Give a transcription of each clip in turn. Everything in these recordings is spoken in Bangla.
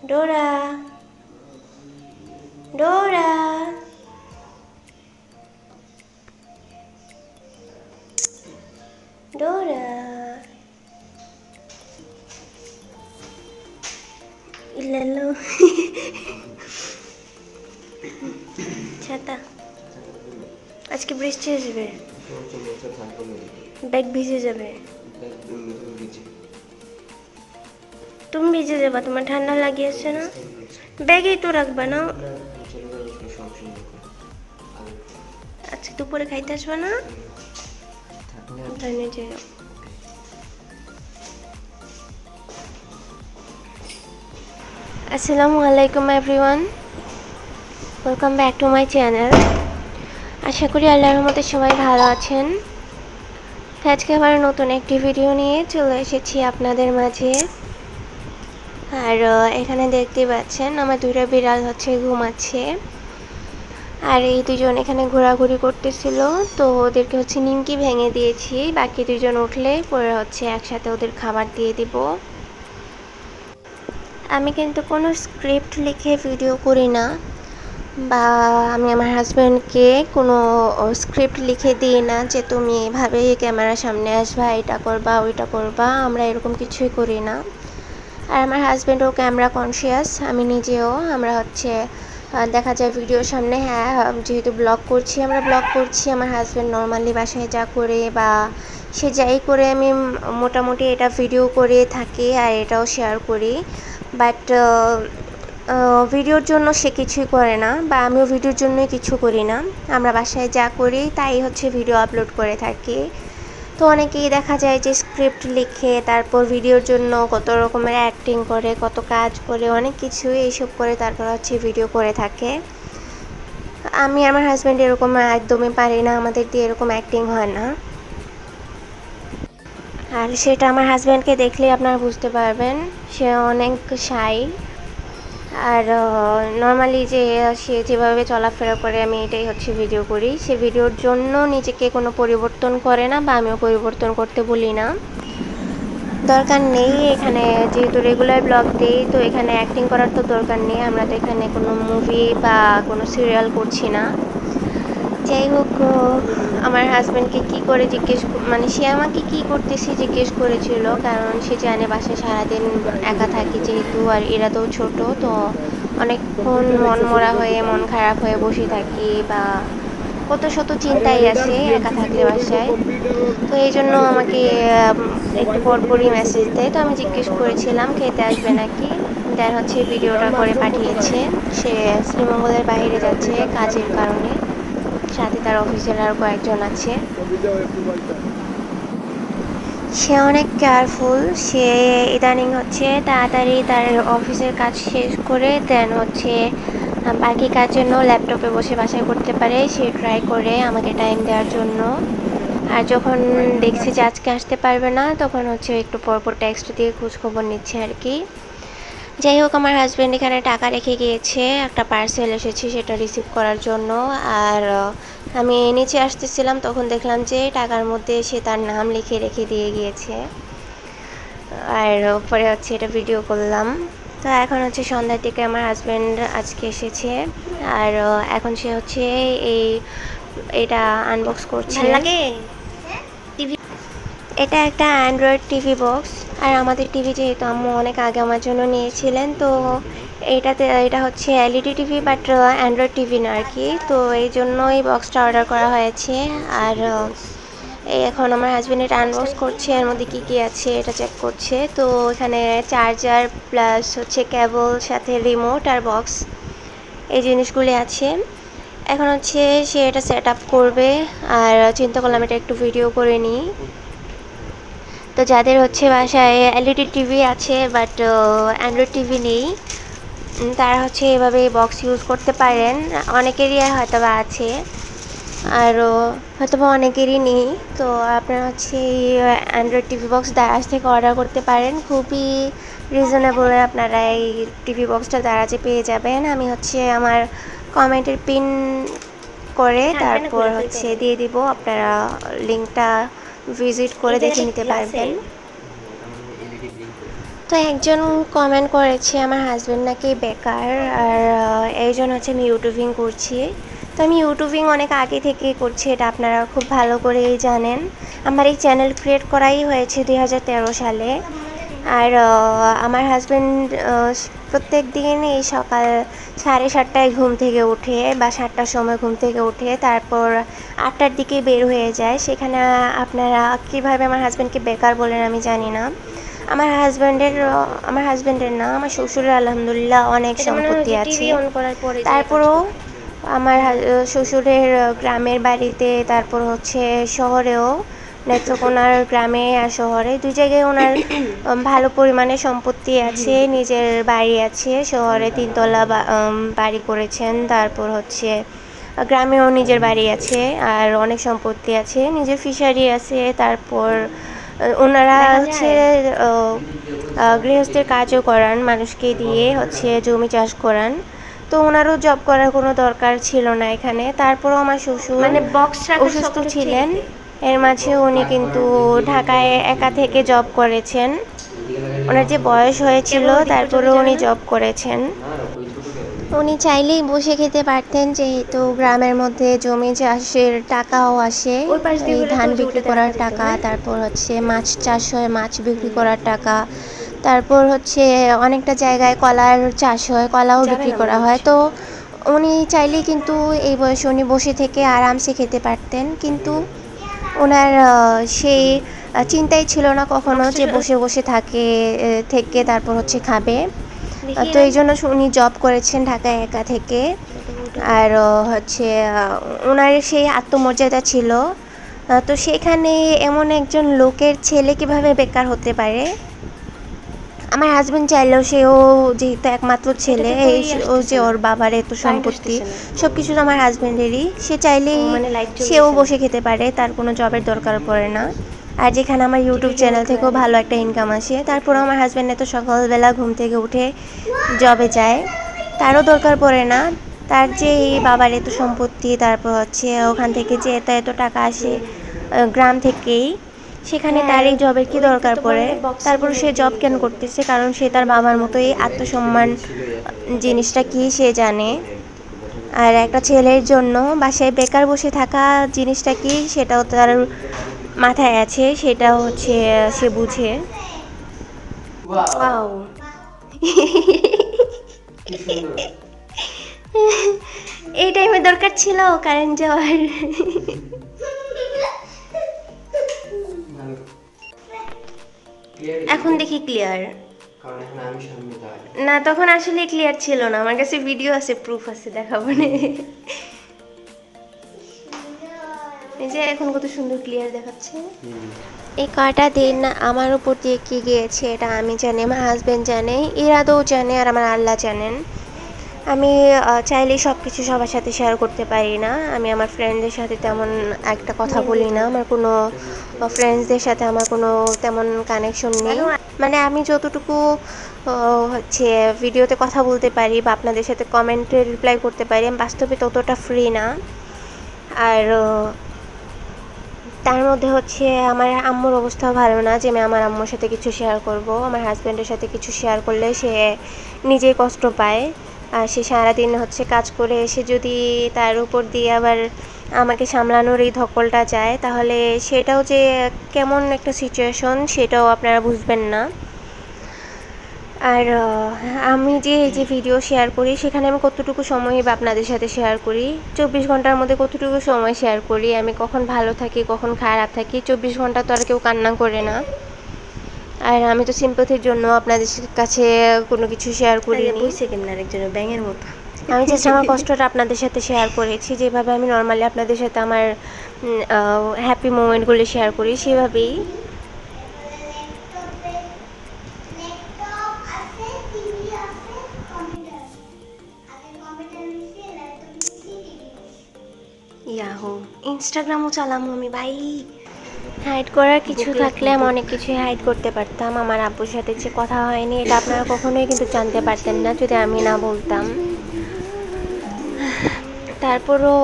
ডোরা ডোরা ডোরা ইল্লাল্লাহ ছাতা আজকে বৃষ্টি আসবে, ব্যাগ ভিজে যাবে। তুমি ভিজে যাবা, তোমার ঠান্ডা লাগিয়েছে না? ব্যাগেই তো রাখবা না। আজকে দুপুরে খাইতে আসবে না? আসসালামু আলাইকুম everyone, welcome back to my channel. আশা করি আল্লাহর রহমতে সবাই ভালো আছেন। আজকে আবার নতুন একটি ভিডিও নিয়ে চলে এসেছি আপনাদের মাঝে। আর এখানে দেখতে পাচ্ছেন আমার দুইটা বিড়াল হচ্ছে ঘুমাচ্ছে, আর এই দুজন এখানে ঘোরাঘুরি করতেছিল। তো ওদেরকে হচ্ছে নিমকি ভেঙে দিয়েছি, বাকি দুজন উঠলে পরে হচ্ছে একসাথে ওদের খাবার দিয়ে দিব। আমি কিন্তু কোনো স্ক্রিপ্ট লিখে ভিডিও করি না, বা আমি আমার হাজব্যান্ডকে কোনো স্ক্রিপ্ট লিখে দিই না যে তুমি এভাবেই ক্যামেরার সামনে আসবা, এটা করবা ওইটা করবা। আমরা এরকম কিছুই করি না। আর আমার হাজব্যান্ডও ক্যামেরা কনসিয়াস, আমি নিজেও। আমরা হচ্ছে দেখা যায় ভিডিওর সামনে, হ্যাঁ যেহেতু ব্লগ করছি, আমরা ব্লগ করছি। আমার হাজব্যান্ড নর্মালি বাসায় যা করে বা সে যাই করে, আমি মোটামুটি এটা ভিডিও করে থাকি আর এটাও শেয়ার করি। বাট ভিডিওর জন্য সে কিছুই করে না, বা আমিও ভিডিওর জন্যই কিছু করি না। আমরা বাসায় যা করি তাই হচ্ছে ভিডিও আপলোড করে থাকি। তো অনেকেই দেখা যায় যে স্ক্রিপ্ট লিখে তারপর ভিডিওর জন্য কত রকমের অ্যাক্টিং করে, কত কাজ করে, অনেক কিছুই এইসব করে তারপর হচ্ছে ভিডিও করে থাকে। আমি আমার হাজব্যান্ড এরকম একদমই পারি না, আমাদের দিয়ে এরকম অ্যাক্টিং হয় না। আর সেটা আমার হাজব্যান্ডকে দেখলে আপনারা বুঝতে পারবেন, সে অনেক শাই। আর নর্মালি যে সে যেভাবে চলাফেরা করে আমি এটাই হচ্ছে ভিডিও করি। সে ভিডিওর জন্য নিজেকে কোনো পরিবর্তন করে না, বা আমিও পরিবর্তন করতে বলি না, দরকার নেই। এখানে যেহেতু রেগুলার ব্লগ দিই, তো এখানে অ্যাক্টিং করার তো দরকার নেই। আমরা তো এখানে কোনো মুভি বা কোনো সিরিয়াল করছি না। যাই হোক, আমার হাজব্যান্ডকে কী করে মানে সে আমাকে কী করতেছি জিজ্ঞেস করেছিল, কারণ সে জানে বাসায় সারাদিন একা থাকি যেহেতু, আর এরা তো ছোট, তো অনেকক্ষণ মন মরা হয়ে, মন খারাপ হয়ে বসে থাকি, বা কত শত চিন্তাই আছে একা থাকলে বাসায়। তো এই জন্য আমাকে একটু পরপরই মেসেজ দেয়। তো আমি জিজ্ঞেস করেছিলাম খেতে আসবে নাকি, দেন হচ্ছে ভিডিওটা করে পাঠিয়েছে। সে শ্রীমঙ্গলের বাইরে যাচ্ছে কাজের কারণে, সাথে তার অফিসের আর কয়েকজন আছে। সে অনেক কেয়ারফুল। সে ইদানিং হচ্ছে তাড়াতাড়ি তার অফিসের কাজ শেষ করে দেন হচ্ছে বাকি কাজ জন্য ল্যাপটপে বসে বাসায় করতে পারে, সে ট্রাই করে আমাকে টাইম দেওয়ার জন্য। আর যখন দেখছি যে আজকে আসতে পারবে না, তখন হচ্ছে একটু পরপর টেক্সট দিয়ে খোঁজখবর নিচ্ছে আর কি। যাই হোক, আমার হাজব্যান্ড এখানে টাকা রেখে গিয়েছে, একটা পার্সেল এসেছে সেটা রিসিভ করার জন্য। আর আমি নিচে আসতেছিলাম, তখন দেখলাম যে টাকার মধ্যে সে তার নাম লিখে রেখে দিয়ে গিয়েছে। আর পরে হচ্ছে এটা ভিডিও করলাম। তো এখন হচ্ছে সন্ধ্যার দিকে আমার হাজব্যান্ড আজকে এসেছে, আর এখন সে হচ্ছে এটা আনবক্স করছে। লাগে টিভি, এটা একটা অ্যান্ড্রয়েড টিভি বক্স। আর আমাদের টিভি যেহেতু আম্মু অনেক আগে আমার জন্য নিয়েছিলেন, তো এটা হচ্ছে LED TV, but Android TV না আর কি। তো এই জন্য এই বক্সটা অর্ডার করা হয়েছে। আর এই এখন আমার হাজব্যান্ড এটা আনবক্স করছে, এর মধ্যে কী কী আছে এটা চেক করছে। তো এখানে চার্জার প্লাস হচ্ছে কেবল, সাথে রিমোট আর বক্স, এই জিনিসগুলি আছে। এখন হচ্ছে সে এটা সেট আপ করবে, আর চিন্তা করলাম এটা একটু ভিডিও করে নিই। তো যাদের হচ্ছে বাসায় এলইডি টিভি আছে বাট অ্যান্ড্রয়েড টিভি নেই, তারা হচ্ছে এভাবে বক্স ইউজ করতে পারেন। অনেকেরই হয়তো বা আছে, আরও হয়তো বা অনেকেরই নেই। তো আপনারা হচ্ছে এই অ্যান্ড্রয়েড টিভি বক্স দারাজ থেকে অর্ডার করতে পারেন। খুবই রিজনেবলে আপনারা এই টিভি বক্সটা দারাজে পেয়ে যাবেন। আমি হচ্ছে আমার কমেন্টের পিন করে তারপর হচ্ছে দিয়ে দিব, আপনারা লিঙ্কটা ভিজিট করে দেখে নিতে পারবেন। তো একজন কমেন্ট করেছে আমার হাজব্যান্ড নাকি বেকার, আর এইজন হচ্ছে আমি ইউটিউবিং করছি। তো আমি ইউটিউবিং অনেক আগে থেকে করছি, এটা আপনারা খুব ভালো করেই জানেন। আমার এই চ্যানেল ক্রিয়েট করাই হয়েছে 2013 সালে। আর আমার হাজব্যান্ড প্রত্যেক দিন এই সকাল 7:30টায় ঘুম থেকে উঠে বা 7টার সময় ঘুম থেকে উঠে তারপর 8টার দিকে বের হয়ে যায়। সেখানে আপনারা কীভাবে আমার হাজব্যান্ডকে বেকার বলেন আমি জানি না। আমার হাজব্যান্ডের না, আমার শ্বশুরের আলহামদুলিল্লাহ অনেক সম্পত্তি আছে। তারপরও আমার শ্বশুরের গ্রামের বাড়িতে, তারপর হচ্ছে শহরেও, নেত্রকোনার গ্রামে আর শহরে দুই জায়গায় ওনার ভালো পরিমাণে সম্পত্তি আছে। নিজের বাড়ি আছে, শহরে 3তলা বাড়ি করেছেন। তারপর হচ্ছে গ্রামেও নিজের বাড়ি আছে আর অনেক সম্পত্তি আছে, নিজের ফিশারি আছে। তারপর ওনারা হচ্ছে গৃহস্থের কাজও করান, মানুষকে দিয়ে হচ্ছে জমি চাষ করান। তো ওনারও জব করার কোনো দরকার ছিল না এখানে। তারপরও আমার শ্বশুর অসুস্থ ছিলেন, এর মাঝে উনি কিন্তু ঢাকায় একা থেকে জব করেছেন। ওনার যে বয়স হয়েছিল তারপরেও উনি জব করেছেন। উনি চাইলেই বসে খেতে পারতেন, যেহেতু গ্রামের মধ্যে জমি চাষের টাকাও আসে, এই ধান বিক্রি করার টাকা, তারপর হচ্ছে মাছ চাষ হয়, মাছ বিক্রি করার টাকা, তারপর হচ্ছে অনেকটা জায়গায় কলার চাষ হয়, কলাও বিক্রি করা হয়। তো উনি চাইলেই কিন্তু এই বয়সে উনি বসে থেকে আরামসে খেতে পারতেন, কিন্তু ওনার সেই চিন্তাই ছিল না কখনো যে বসে বসে থেকে তারপর হচ্ছে খাবে। তো এই জন্য উনি জব করেছেন ঢাকায় একা থেকে। আর হচ্ছে ওনার সেই আত্মমর্যাদা ছিল। তো সেখানে এমন একজন লোকের ছেলে কিভাবে বেকার হতে পারে? আমার হাজব্যান্ড চাইলেও, সেও যেহেতু একমাত্র ছেলে, ও যে ওর বাবার এত সম্পত্তি সব কিছু আমার হাজব্যান্ডেরই, সে চাইলেই সেও বসে খেতে পারে, তার কোনো জবের দরকার পড়ে না। আর যেখানে আমার ইউটিউব চ্যানেল থেকেও ভালো একটা ইনকাম আসে, তারপরেও আমার হাজব্যান্ড এত সকালবেলা ঘুম থেকে উঠে জবে যায়, তারও দরকার পড়ে না। তার যে এই বাবার এত সম্পত্তি, তারপর হচ্ছে ওখান থেকে যে এত টাকা আসে গ্রাম থেকেই, সেখানে তার এই জবের কি দরকার পড়ে? তারপর সে জব কেন করতেছে? কারণ সে তার বাবার মতোই আত্মসম্মান জিনিসটা কি সে জানে। আর একটা ছেলের জন্য বাসায় বেকার বসে থাকা জিনিসটা কি সেটাও তার মাথায় আছে, সেটা হচ্ছে সে বুঝে। ওয়াও, এই টাইমে দরকার ছিল কারেন্ট যাওয়ার। এখন দেখি ক্লিয়ার না, তখন আসলে ক্লিয়ার ছিল না। আমার কাছে ভিডিও আছে, প্রুফ আছে, দেখাবো না। এই যে এখন কত সুন্দর ক্লিয়ার দেখাচ্ছে। এই কয়টা দিন আমার উপর দিয়ে কি গিয়েছে এটা আমি জানি, আমার হাজব্যান্ড জানে, ইরাদও জানে, আর আমার আল্লাহ জানেন। আমি চাইলেই সব কিছু সবার সাথে শেয়ার করতে পারি না। আমি আমার ফ্রেন্ডদের সাথে তেমন একটা কথা বলি না, আমার কোনো ফ্রেন্ডসদের সাথে আমার কোনো তেমন কানেকশন নেই। মানে আমি যতটুকু হচ্ছে ভিডিওতে কথা বলতে পারি বা আপনাদের সাথে কমেন্টে রিপ্লাই করতে পারি, আমি বাস্তবে ততটা ফ্রি না। আর তার মধ্যে হচ্ছে আমার আম্মুর অবস্থাও ভালো না যে আমি আমার আম্মুর সাথে কিছু শেয়ার করব। আমার হাজব্যান্ডের সাথে কিছু শেয়ার করলে সে নিজেই কষ্ট পায়। আর সে সারাদিন হচ্ছে কাজ করে এসে যদি তার উপর দিয়ে আবার আমাকে সামলানোর এই ধকলটা যায়, তাহলে সেটাও যে কেমন একটা সিচুয়েশন সেটাও আপনারা বুঝবেন না। আর আমি যে এই যে ভিডিও শেয়ার করি, সেখানে আমি কতটুকু সময় বা আপনাদের সাথে শেয়ার করি, 24 ঘন্টার মধ্যে কতটুকু সময় শেয়ার করি, আমি কখন ভালো থাকি কখন খারাপ থাকি। 24 ঘন্টা তো আর কেউ কান্না করে না। আর আমি তো সিম্পাথির জন্য আপনাদের কাছে কোনো কিছু শেয়ার করিনি। আরেকজনের ব্যাঙের মতো আমি জাস্ট আমার কষ্টটা আপনাদের সাথে শেয়ার করেছি, যেভাবে আমি নর্মালি আপনাদের সাথে আমার হ্যাপি মোমেন্টগুলো শেয়ার করি সেভাবেই। ইয়াহু ইনস্টাগ্রামও চালামো আমি ভাই। হাইড করার কিছু থাকলে আমি অনেক কিছুই হাইড করতে পারতাম। আমার আব্বুর সাথে যে কথা হয়নি এটা আপনারা কখনোই কিন্তু জানতে পারতেন না যদি আমি না বলতাম। তারপরও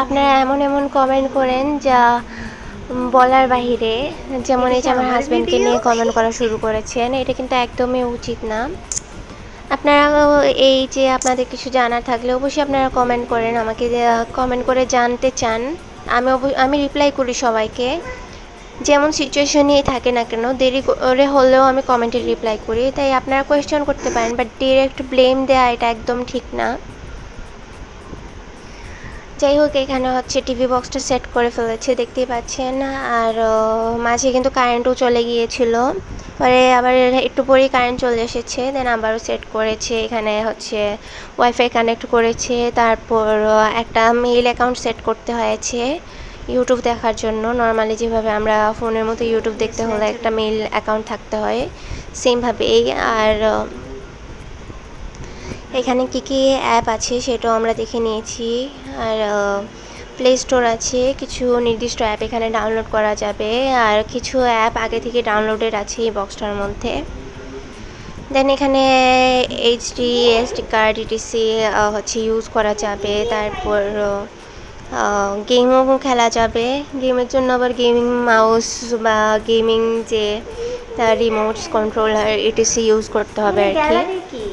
আপনারা এমন এমন কমেন্ট করেন যা বলার বাহিরে। যেমন এই যে আমার হাজব্যান্ডকে নিয়ে কমেন্ট করা শুরু করেছেন, এটা কিন্তু একদমই উচিত না। আপনারা এই যে আপনাদের কিছু জানার থাকলে অবশ্যই আপনারা কমেন্ট করেন, আমাকে কমেন্ট করে জানতে চান। আমি রিপ্লাই করি সবাইকে, যেমন সিচুয়েশনেই থাকে না কেন, দেরি করে হলেও আমি কমেন্টে রিপ্লাই করি। তাই আপনারা কোয়েশ্চেন করতে পারেন, বাট ডিরেক্ট ব্লেম দেওয়া এটা একদম ঠিক না। যাই হোক, এখানে হচ্ছে টিভি বক্সটা সেট করে ফেলেছে, দেখতেই পাচ্ছেন। আর মাঝে কিন্তু কারেন্টও চলে গিয়েছিল, পরে আবার একটু পরেই কারেন্ট চলে এসেছে, দেন আবারও সেট করেছে। এখানে হচ্ছে ওয়াইফাই কানেক্ট করেছে, তারপর একটা মেইল অ্যাকাউন্ট সেট করতে হয়েছে ইউটিউব দেখার জন্য। নর্মালি যেভাবে আমরা ফোনের মতো ইউটিউব দেখতে হলে একটা মেইল অ্যাকাউন্ট থাকতে হয়, সেমভাবেই। আর এখানে কী কী অ্যাপ আছে সেটাও আমরা দেখে নিয়েছি। আর প্লে স্টোর আছে, কিছু নির্দিষ্ট অ্যাপ এখানে ডাউনলোড করা যাবে, আর কিছু অ্যাপ আগে থেকে ডাউনলোডেড আছে এই বক্সটার মধ্যে। দেন এখানে এইচডি এসডি কার্ড ইটিসি হচ্ছে ইউজ করা যাবে। তারপর গেমও খেলা যাবে। গেমের জন্য আবার গেমিং মাউস বা গেমিং যে রিমোটস কন্ট্রোলার ইটিসি ইউজ করতে হবে আর কি।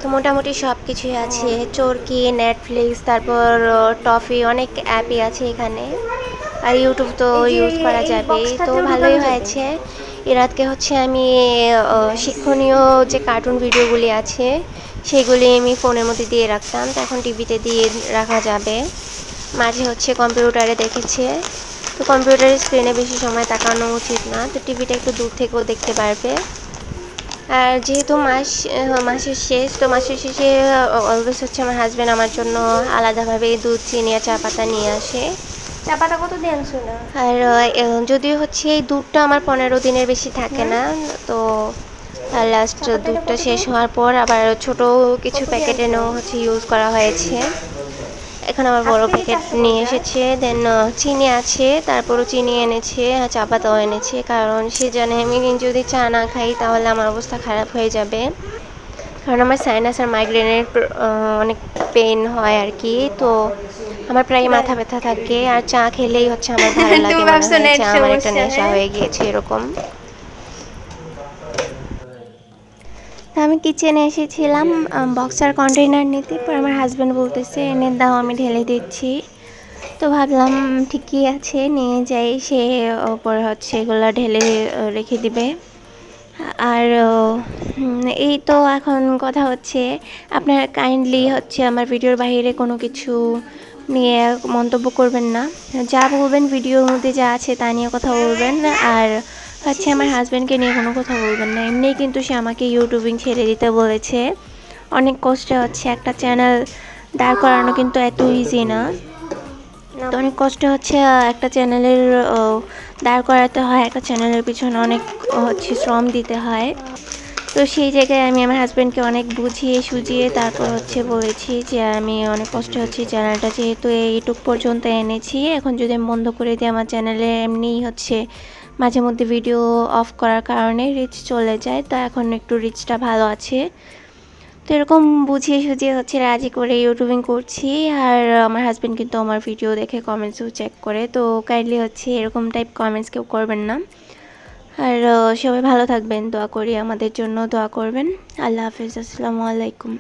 তো মোটামুটি সব কিছুই আছে, চরকি, নেটফ্লিক্স, তারপর টফি, অনেক অ্যাপই আছে এখানে। আর ইউটিউব তো ইউজ করা যাবে, তো ভালোই হয়েছে। রাতকে হচ্ছে আমি শিক্ষণীয় যে কার্টুন ভিডিওগুলি আছে সেগুলি আমি ফোনের মধ্যে দিয়ে রাখতাম, তো এখন টিভিতে দিয়ে রাখা যাবে। মাঝে হচ্ছে কম্পিউটারে দেখেছে, তো কম্পিউটারের স্ক্রিনে বেশি সময় তাকানো উচিত না, তো টিভিটা একটু দূর থেকেও দেখতে পারবে। আর যেহেতু মাসের শেষ, তো মাসের শেষে অলওয়েজ হচ্ছে আমার হাজব্যান্ড আমার জন্য আলাদাভাবে দুধ, চিনি আর চা পাতা নিয়ে আসে। চা পাতা কত দিয়ে আনছো না? আর যদিও হচ্ছে এই দুধটা আমার 15 দিনের বেশি থাকে না, তো লাস্ট দুধটা শেষ হওয়ার পর আবার ছোট কিছু প্যাকেট এনেও হচ্ছে ইউজ করা হয়েছে। এখন আবার বড় প্যাকেট নিয়ে এসেছে। দেন চিনি আছে, তারপরও চিনি এনেছে, আর চা পাতাও এনেছে, কারণ সে জানে আমি যদি চা না খাই তাহলে আমার অবস্থা খারাপ হয়ে যাবে। কারণ আমার সাইনাস আর মাইগ্রেনের অনেক পেন হয় আর কি, তো আমার প্রায় মাথা ব্যথা থাকে, আর চা খেলেই হচ্ছে আমার ভালো লাগে, মনে হয় চা আমার একটা নেশা হয়ে গিয়েছে এরকম। আমি কিচেনে এসেছিলাম বক্সার কন্টেইনার নিতে, পর আমার হাজব্যান্ড বলতেছে এনে দাও, আমি ঢেলে দিচ্ছি। তো ভাবলাম ঠিকই আছে, নিয়ে যাই। সে পরে হচ্ছে এগুলো ঢেলে রেখে দিবে। আর এই তো এখন কথা হচ্ছে, আপনারা কাইন্ডলি হচ্ছে আমার ভিডিওর বাইরে কোনো কিছু নিয়ে মন্তব্য করবেন না। যা বলবেন ভিডিওর মধ্যে যা আছে তা নিয়ে কথা বলবেন, আর হচ্ছে আমার হাজব্যান্ডকে নিয়ে কোনো কথা বলবেন না। এমনিই কিন্তু সে আমাকে ইউটিউবিং ছেড়ে দিতে বলেছে। অনেক কষ্টে হচ্ছে একটা চ্যানেল দাঁড় করানো, কিন্তু এত ইজি না। তো অনেক কষ্ট হচ্ছে একটা চ্যানেলের দাঁড় করাতে হয়, একটা চ্যানেলের পিছনে অনেক হচ্ছে শ্রম দিতে হয়। তো সেই জায়গায় আমি আমার হাজব্যান্ডকে অনেক বুঝিয়ে সুঝিয়ে তারপর হচ্ছে বলেছি যে আমি অনেক কষ্ট হচ্ছে চ্যানেলটা যেহেতু এইটুক পর্যন্ত এনেছি, এখন যদি আমি বন্ধ করে দিই আমার চ্যানেলে এমনিই হচ্ছে মাঝে মধ্যে ভিডিও অফ করার কারণে রিচ চলে যায়, তো এখন একটু রিচটা ভালো আছে। তো এরকম বুঝিয়ে সুঝিয়ে হচ্ছে রাজি করে ইউটিউবিং করছি। আর আমার হাজব্যান্ড কিন্তু আমার ভিডিও দেখে কমেন্টসও চেক করে, তো কাইন্ডলি হচ্ছে এরকম টাইপ কমেন্টস কেউ করবেন না। আর সবাই ভালো থাকবেন, দোয়া করি, আমাদের জন্য দোয়া করবেন। আল্লাহ হাফেজ, আসসালামু আলাইকুম।